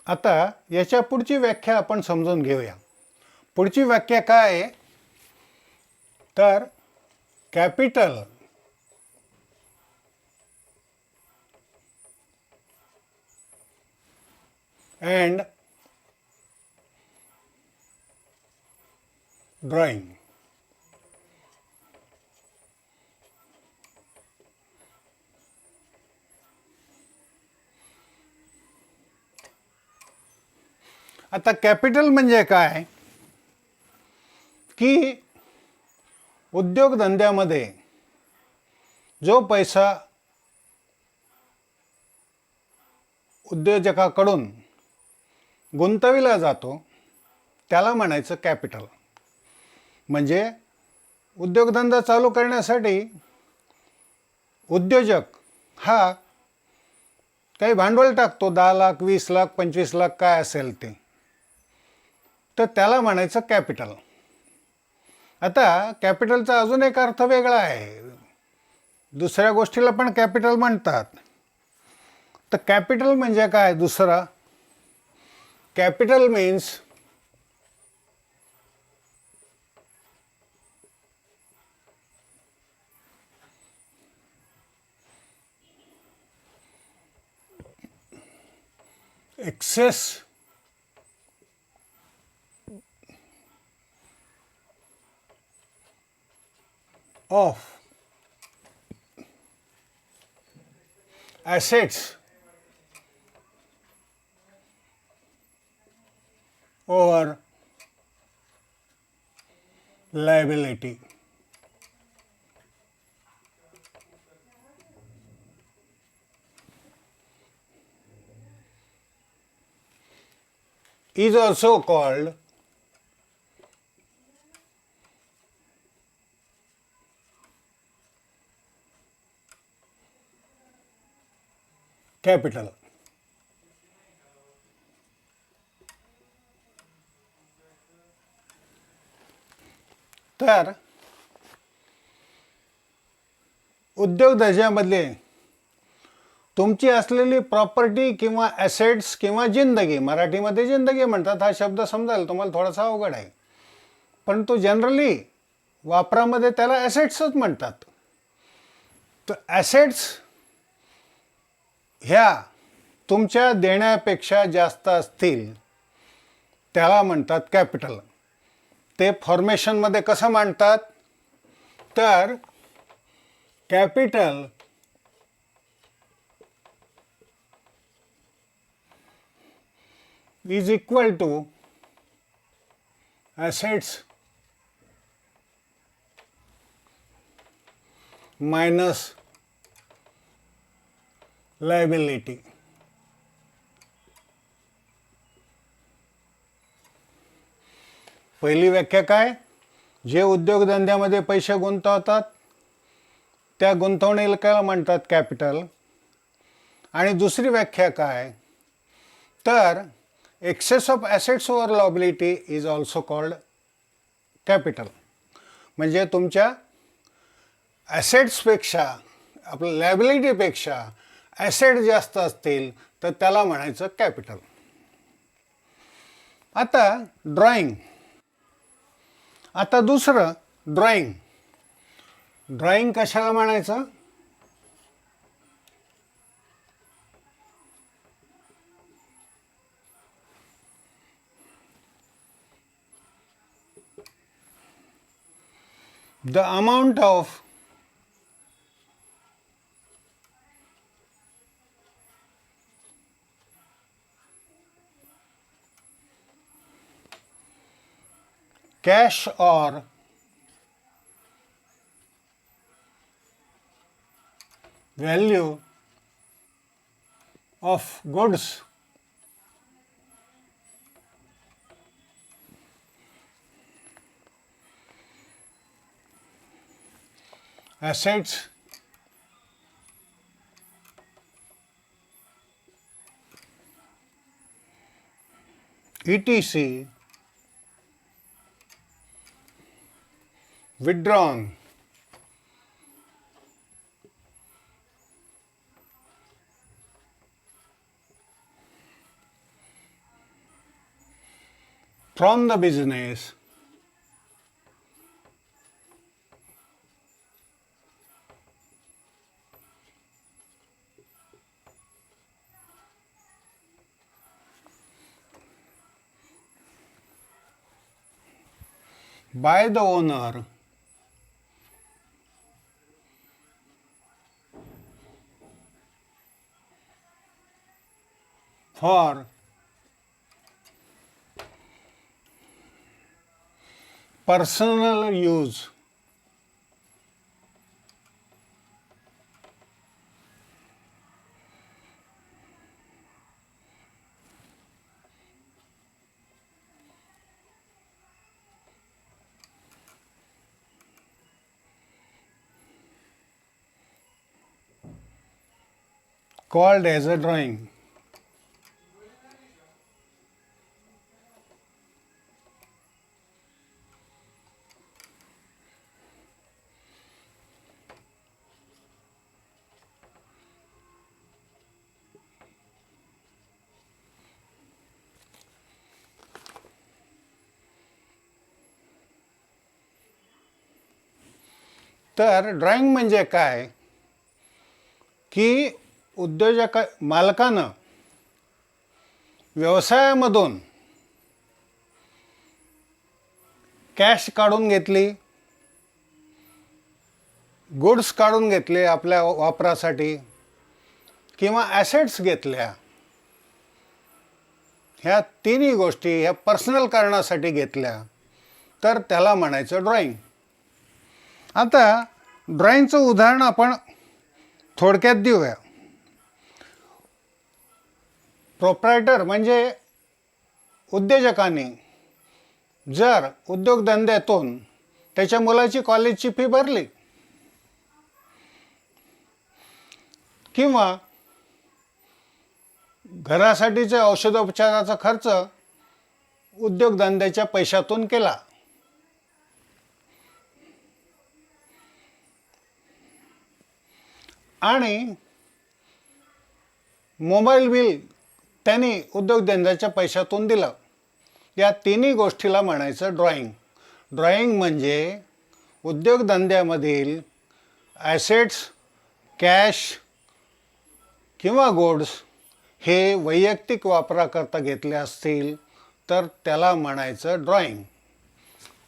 आता याच्या पुढची व्याख्या आपण समजून घेऊया. पुढची व्याख्या काय आहे तर कॅपिटल and drawing. आता कॅपिटल म्हणजे काय की उद्योगधंद्यामध्ये जो पैसा उद्योजकाकडून गुंतविला जातो त्याला म्हणायचं कॅपिटल. म्हणजे उद्योगधंदा चालू करण्यासाठी उद्योजक हा काही भांडवल टाकतो, 10 लाख 20 लाख 25 लाख काय असेल ते, तर त्याला म्हणायचं कॅपिटल. आता कॅपिटलचा अजून एक अर्थ वेगळा आहे, दुसऱ्या गोष्टीला पण कॅपिटल म्हणतात. तर कॅपिटल म्हणजे काय दुसरा, capital means excess of assets over liability. Is also called capital. तर उद्योगधंद्यामध्ये तुमची असलेली प्रॉपर्टी किंवा ॲसेट्स किंवा जिंदगी, मराठीमध्ये जिंदगी म्हणतात, हा शब्द समजायला तुम्हाला थोडासा अवघड आहे, परंतु जनरली वापरामध्ये त्याला ॲसेट्सच म्हणतात. तर ॲसेट्स ह्या तुमच्या देण्यापेक्षा जास्त असतील त्याला म्हणतात कॅपिटल. ते फॉर्मेशनमध्ये कसं मांडतात तर capital is equal to assets minus liability. पहिली व्याख्या काय, जे उद्योगधंद्यामध्ये पैसे गुंतवतात त्या गुंतवणुकीला म्हणतात कॅपिटल. आणि दुसरी व्याख्या काय तर excess of assets over liability is also called capital. म्हणजे तुमच्या ॲसेट्सपेक्षा आपल्या लायबिलिटीपेक्षा ॲसेट जास्त असतील तर त्याला म्हणायचं कॅपिटल. आता ड्रॉइंग, आता दुसरं ड्रॉइंग. ड्रॉइंग कशाला म्हणायचं, the amount of cash or value of goods assets etc withdrawn from the business by the owner for personal use. Called as a drawing. तर ड्रॉइंग म्हणजे काय की मालकानं व्यवसायामधून कॅश काढून घेतली, गुड्स काढून घेतले आपल्या वापरासाठी किंवा ॲसेट्स घेतल्या, ह्या तिन्ही गोष्टी ह्या पर्सनल कारणासाठी घेतल्या तर त्याला म्हणायचं ड्रॉइंग. आता ड्रॉइंगचं उदाहरण आपण थोडक्यात देऊया. प्रोप्रायटर म्हणजे उद्योजकांनी जर उद्योगधंद्यातून त्याच्या मुलाची कॉलेजची फी भरली किंवा घरासाठीचे औषधोपचाराचा खर्च उद्योगधंद्याच्या पैशातून केला आणि मोबाईल बिल त्यांनी उद्योगधंद्याच्या पैशातून दिलं, या तिन्ही गोष्टीला म्हणायचं ड्रॉइंग. ड्रॉइंग म्हणजे उद्योगधंद्यामधील ॲसेट्स, कॅश किंवा गुड्स हे वैयक्तिक वापराकरता घेतले असतील तर त्याला म्हणायचं ड्रॉइंग.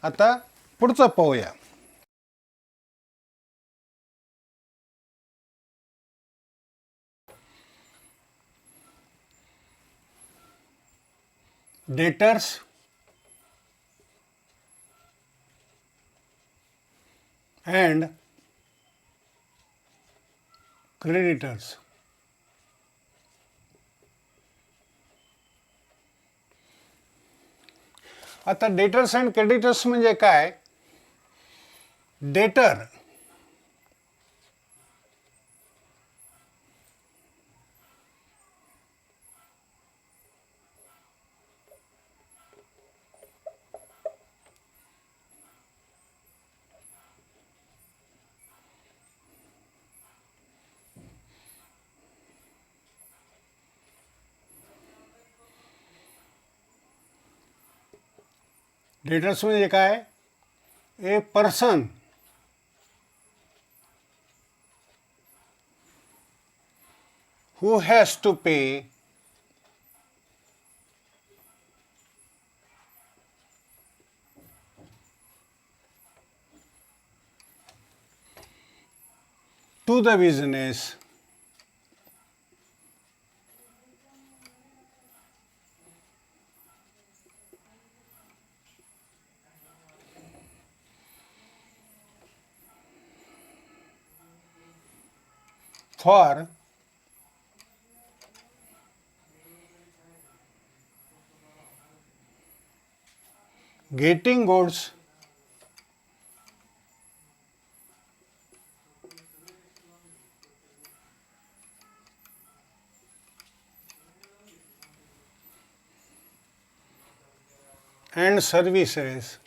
आता पुढचं पाहूया. Debtors and creditors. आता डेटर्स अँड क्रेडिटर्स म्हणजे काय? डेटर डेटर्स म्हणजे काय? A person who has to pay to the business for getting goods and services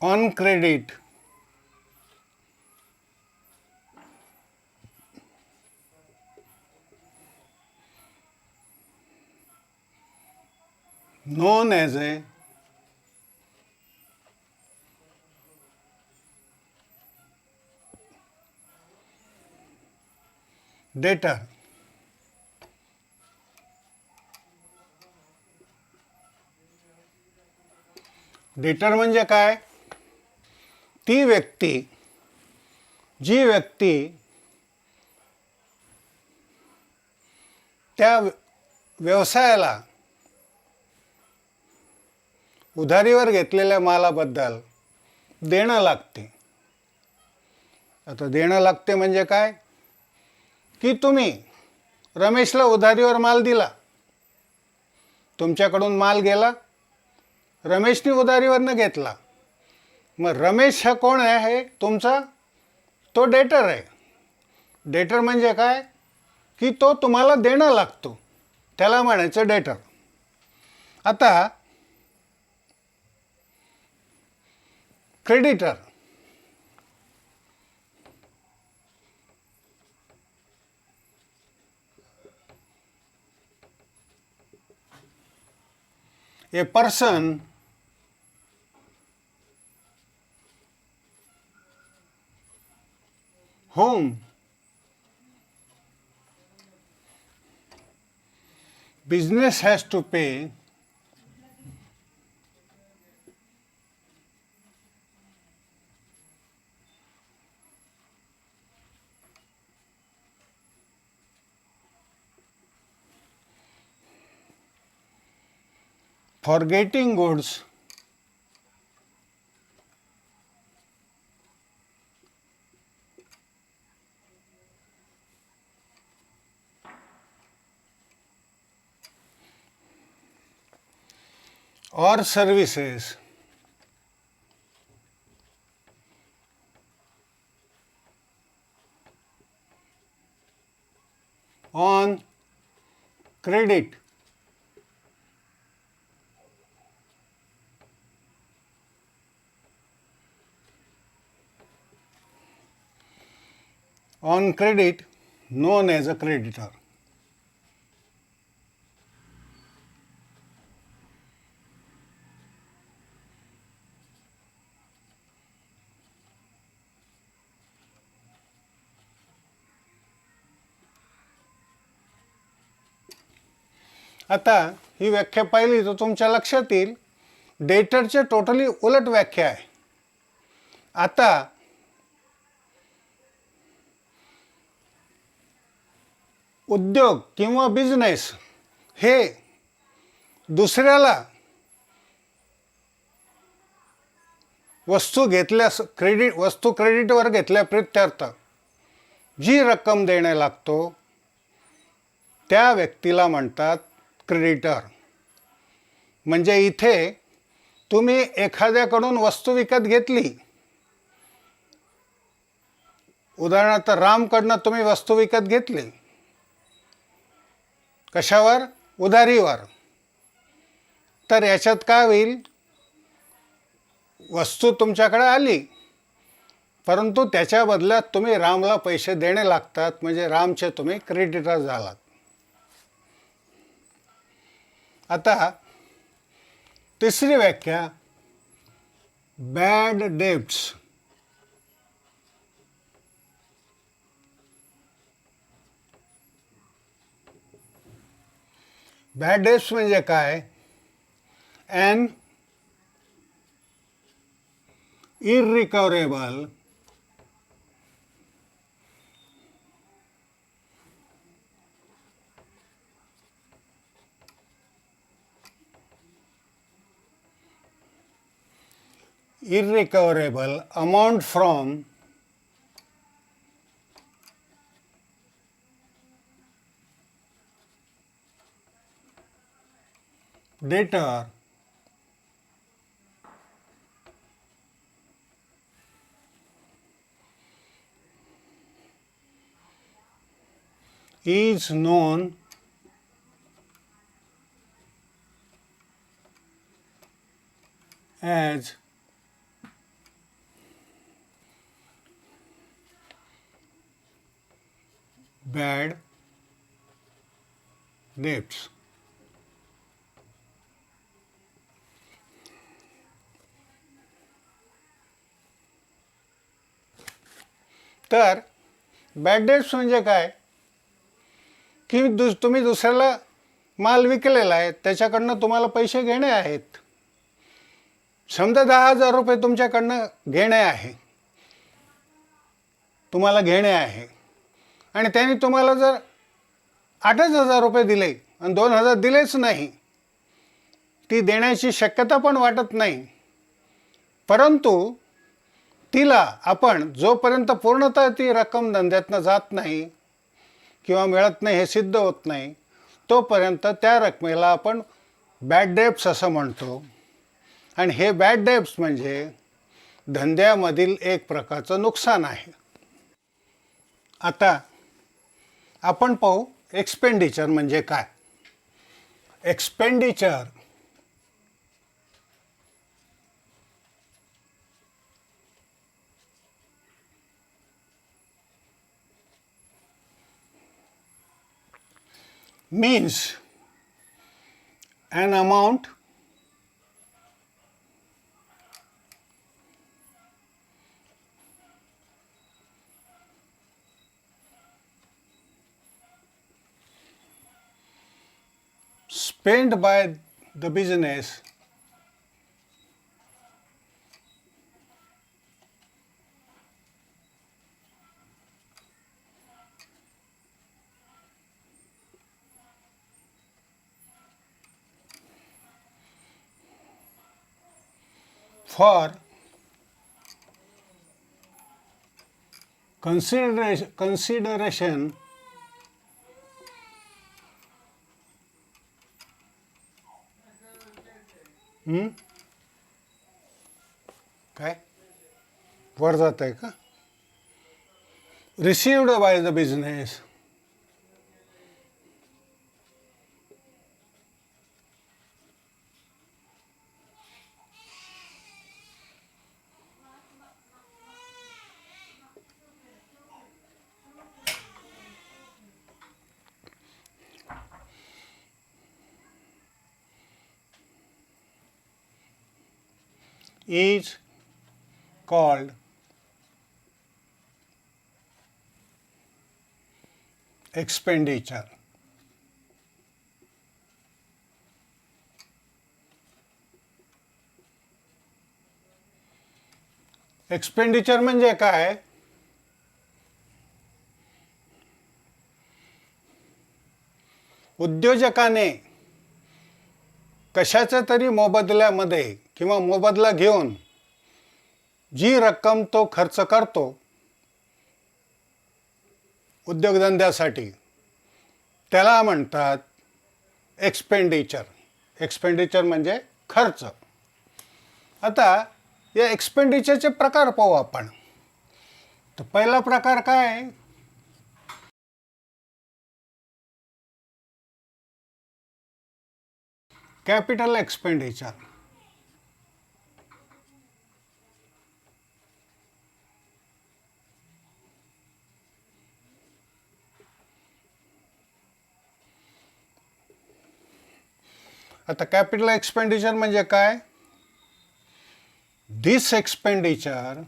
on credit known as a debtor. Debtor म्हणजे काय? ती व्यक्ती, जी व्यक्ती त्या व्यवसायाला उधारीवर घेतलेल्या मालाबद्दल देणं लागते. आता देणं लागते म्हणजे काय? की तुम्ही रमेशला उधारीवर माल दिला, तुमच्याकडून माल गेला, रमेशने उधारीवरनं घेतला. मग रमेश हा कोण आहे? तुमचा तो डेटर आहे. डेटर म्हणजे काय? की तो तुम्हाला देणं लागतो, त्याला म्हणायचं डेटर. आता creditor. A person whom business has to pay for getting goods or services on credit. On credit, known as a creditor. आता ही व्याख्या पाहिली तर तुमच्या लक्षात येईल डेटरचे टोटली उलट व्याख्या आहे. आता उद्योग किंवा बिझनेस हे दुसऱ्याला वस्तू क्रेडिटवर घेतल्या प्रित्यर्थ जी रक्कम देणे लागतो त्या व्यक्तीला म्हणतात क्रेडिटर. म्हणजे इथे तुम्ही एखाद्याकडून वस्तू विकत घेतली, उदाहरणार्थ रामकडनं तुम्ही वस्तू विकत घेतली, कशावर? उधारीवर. तर याच्यात काय होईल? वस्तू तुमच्याकडे आली, परंतु त्याच्या बदल्यात तुम्ही रामला पैसे देणे लागतात, म्हणजे रामचे तुम्ही क्रेडिटर झालात. आता तिसरी व्याख्या, बॅड डेब्ट्स. बॅड डेब्ट्स म्हणजे काय? an irrecoverable amount from debtor is known as bad debts. तर बॅड डेट्स म्हणजे काय की तुम्ही दुसऱ्याला माल विकलेला आहे, त्याच्याकडनं तुम्हाला पैसे घेणे आहेत. समजा 10,000 रुपये तुमच्याकडनं घेणे आहे, तुम्हाला घेणे आहे, आणि त्याने तुम्हाला जर 8,000 रुपये दिले आणि 2,000 दिलेच नाही, ती देण्याची शक्यता पण वाटत नाही. परंतु तिला आपण जोपर्यंत पूर्णतः ती रक्कम धंद्यातनं जात नाही किंवा मिळत नाही हे सिद्ध होत नाही, तोपर्यंत त्या रकमेला आपण बॅड डेब्ट्स असं म्हणतो. आणि हे बॅड डेब्ट्स म्हणजे धंद्यामधील एक प्रकारचं नुकसान आहे. आता आपण पाहू एक्सपेंडिचर म्हणजे काय. Expenditure means an amount spent by the business for consideration काय वर जात आहे का, received by the business is called expenditure. Expenditure म्हणजे काय, उद्योजकाने कशाच्या तरी मोबदल्यामध्ये किंवा मोबदला घेऊन जी रक्कम तो खर्च करतो उद्योगधंद्यासाठी, त्याला म्हणतात एक्सपेंडिचर. एक्सपेंडिचर म्हणजे खर्च. आता या एक्सपेंडिचरचे प्रकार पाहू आपण. तर पहिला प्रकार काय आहे, कॅपिटल एक्सपेंडिचर. आता कॅपिटल एक्सपेंडिचर म्हणजे काय, this expenditure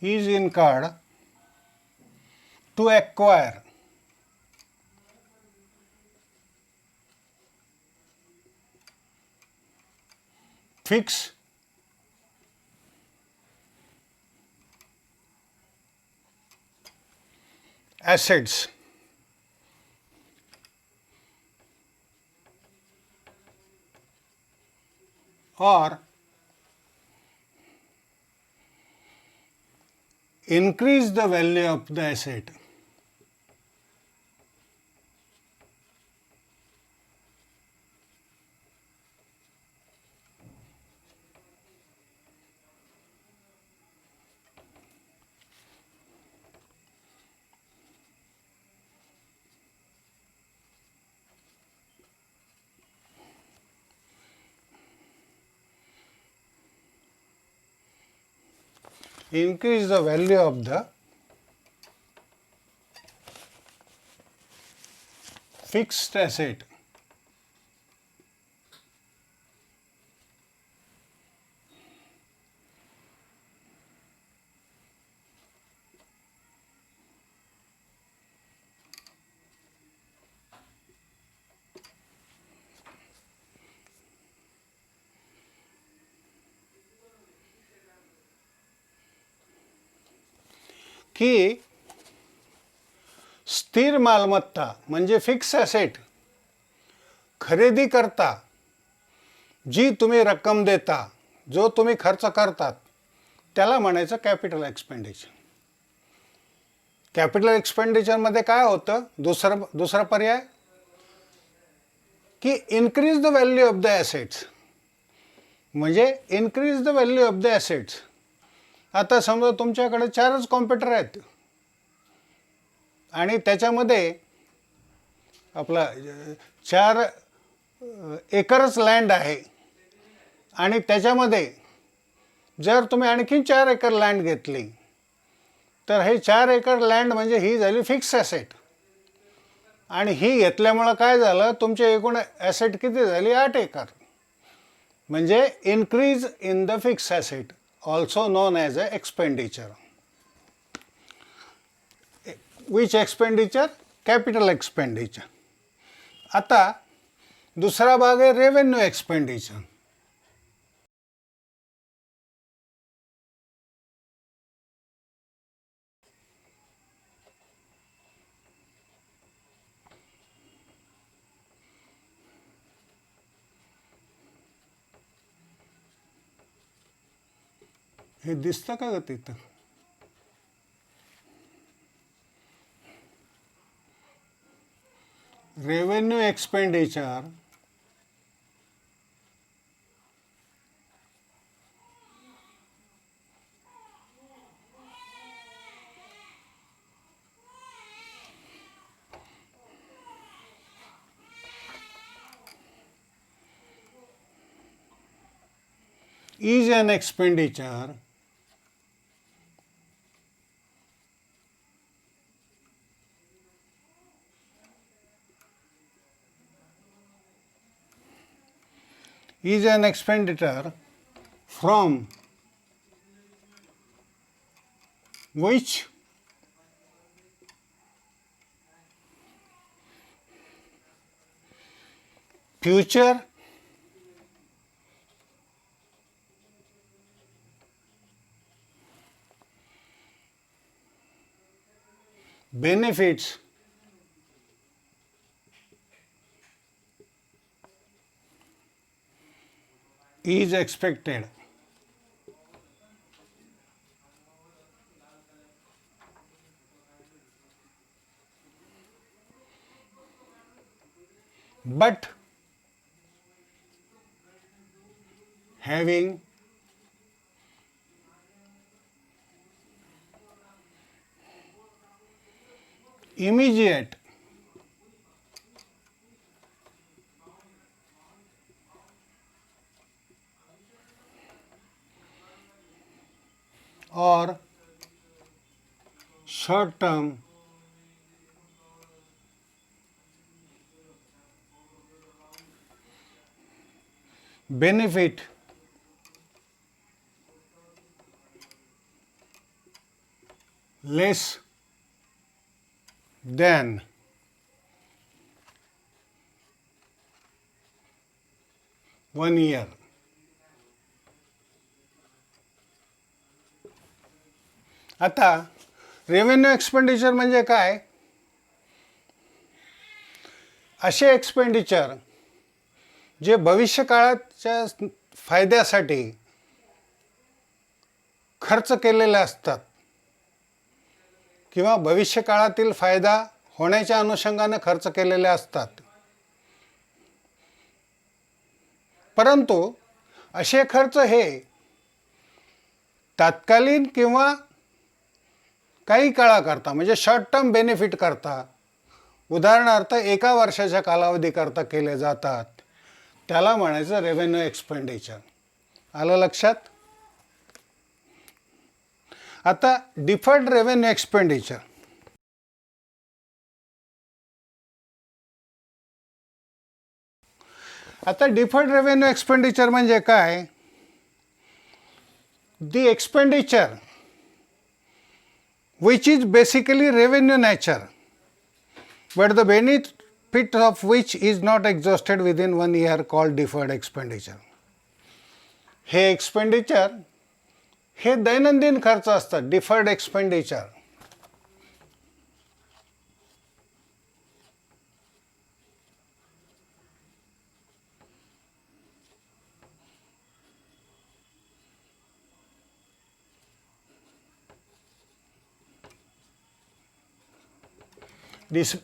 is incurred to acquire fixed assets or increase the value of the asset. increase the value of the fixed asset की स्थिर मालमत्ता म्हणजे फिक्स ॲसेट खरेदी करता जी तुम्ही रक्कम देता, जो तुम्ही खर्च करतात, त्याला म्हणायचं कॅपिटल एक्सपेंडिचर. कॅपिटल एक्सपेंडिचरमध्ये काय होतं, दुसरा पर्याय की increase the value of the assets, म्हणजे increase the value of the assets. आता समजा तुमच्याकडे 4च कॉम्प्युटर आहेत आणि त्याच्यामध्ये आपला 4 एकरच लँड आहे आणि त्याच्यामध्ये जर तुम्ही आणखीन 4 एकर लँड घेतली तर हे 4 एकर लँड म्हणजे ही झाली फिक्स ॲसेट. आणि ही घेतल्यामुळं काय झालं, तुमचे एकूण ॲसेट किती झाली, 8 एकर. म्हणजे increase in the fix asset, also known as a expenditure. Which expenditure? Capital expenditure. आता दुसरा भाग आहे रेव्हेन्यू एक्सपेंडिचर. हे दिसतं का ग तिथं? Revenue expenditure is an expenditure is an expenditure from which future benefits is expected. But having immediate or short-term benefit less than 1 year. आता revenue expenditure म्हणजे काय? असे एक्सपेंडिचर जे भविष्यकाळाच्या फायद्यासाठी खर्च केलेले असतात किंवा भविष्यकाळातील फायदा होण्याच्या अनुषंगाने खर्च केलेले असतात. परंतु असे खर्च हे तात्कालीन किंवा काही काळाकरता म्हणजे शॉर्ट टर्म बेनिफिट करता, उदाहरणार्थ 1 वर्षाच्या कालावधीकरता केले जातात, त्याला म्हणायचं रेव्हेन्यू एक्सपेंडिचर. आलं लक्षात? आता डिफर्ड रेव्हेन्यू एक्सपेंडिचर, आता डिफर्ड रेव्हेन्यू एक्सपेंडिचर म्हणजे काय? दी expenditure which is basically revenue nature, but the benefit of which is not exhausted within 1 year called deferred expenditure. Hey expenditure हे दैनंदिन खर्च असतात, डिफर्ड एक्सपेंडिचर.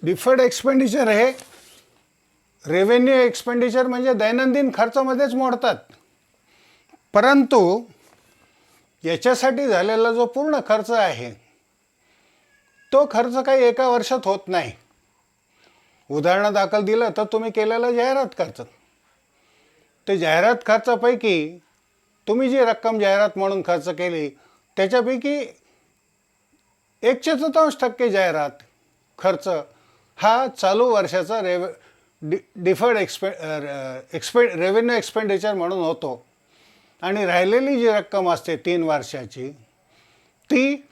डिफर्ड एक्सपेंडिचर हे revenue expenditure म्हणजे दैनंदिन खर्चामध्येच मोडतात, परंतु याच्यासाठी झालेला जो पूर्ण खर्च आहे तो खर्च काही एका वर्षात होत नाही. उदाहरणादाखल दिलं तर तुम्ही केलेला जाहिरात खर्च, ते जाहिरात खर्चापैकी तुम्ही जी रक्कम जाहिरात म्हणून खर्च केली त्याच्यापैकी 1/4% जाहिरात खर्च हा चालू वर्षाचा डिफर्ड रेव्हेन्यू एक्सपेंडिचर म्हणून होतो, आणि राहिलेली जी रक्कम असते 3 वर्षाची ती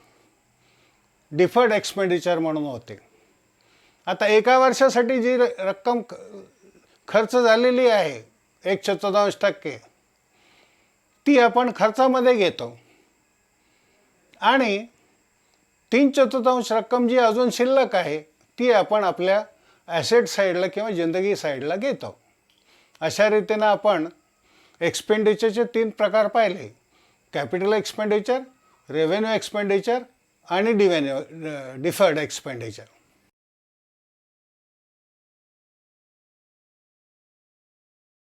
डिफर्ड एक्सपेंडिचर म्हणून होते. आता एका वर्षासाठी जी रक्कम खर्च झालेली आहे 1/4% ती आपण खर्चामध्ये घेतो, आणि 3/4 रक्कम जी अजून शिल्लक आहे ती आपण आपल्या ॲसेट साईडला किंवा जिंदगी साईडला घेतो. अशा रीतीनं आपण एक्सपेंडिचरचे 3 प्रकार पाहिले: कॅपिटल एक्सपेंडिचर, रेव्हेन्यू एक्सपेंडिचर आणि डिफर्ड एक्सपेंडिचर.